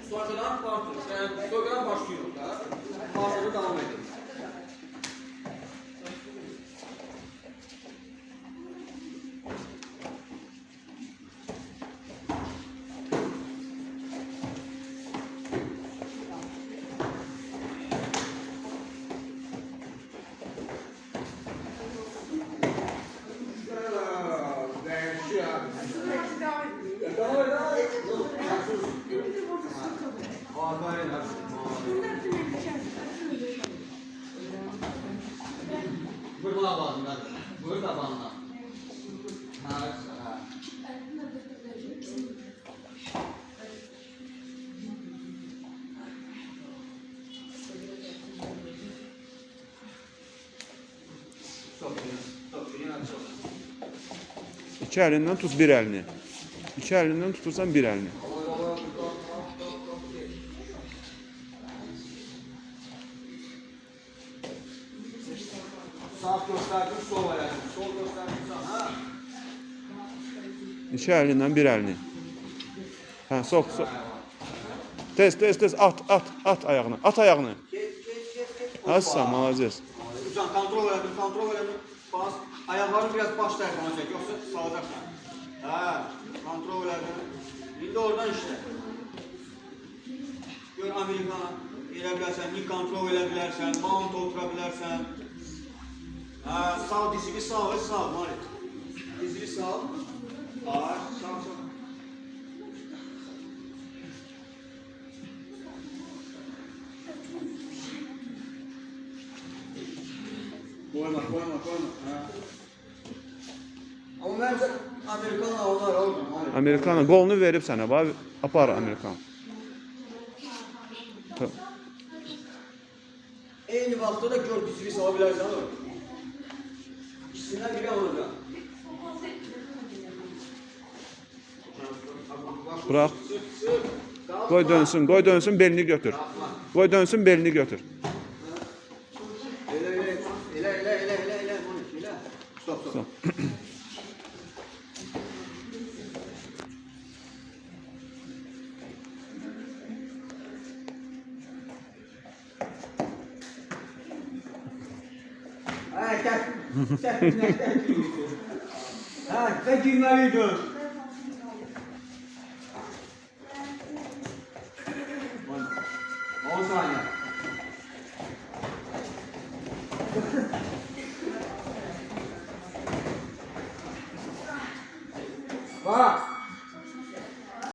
Sonradan artır. Yani soygadan başlıyor. Artırı devam ediyor. Buyur bana bağlı. Buyur da bağlı. İki elinden tut bir elini. İki elinden tutursan bir elini. Sağ gösterdim, sol ayağım. Sol gösterdim, sağ. İki elinden bir elini. Ha, sok. Tez at ayağını. At ayağını. Assa, malazes. Hocam kontrol edelim. Bas. Ayaklarını biraz baş tarafına çek, yoksa salacaksan. Ha, kontrol edelim. Şimdi oradan işte. Gör Amerikana, elə bilərsən, nik kontrol edə bilərsən, mount otura bilərsən. Ha, sağ dizini sağ, Marit. Dizini sağ. Sağ. Koyma. Ha. Ama bence Amerikan onlar oldu. Amerikanın qolunu verib sənə, bax, apar Amerikan. Eyni vaxtda da gör dizini sağa bilərsən olur. İkisindən biri olacaq. Bırax. Qoy dönsün, belini götür. Qoy dönsün, belini götür. Elə. Stop. Gel. Ha, sen kimleriydin? 10 saniye.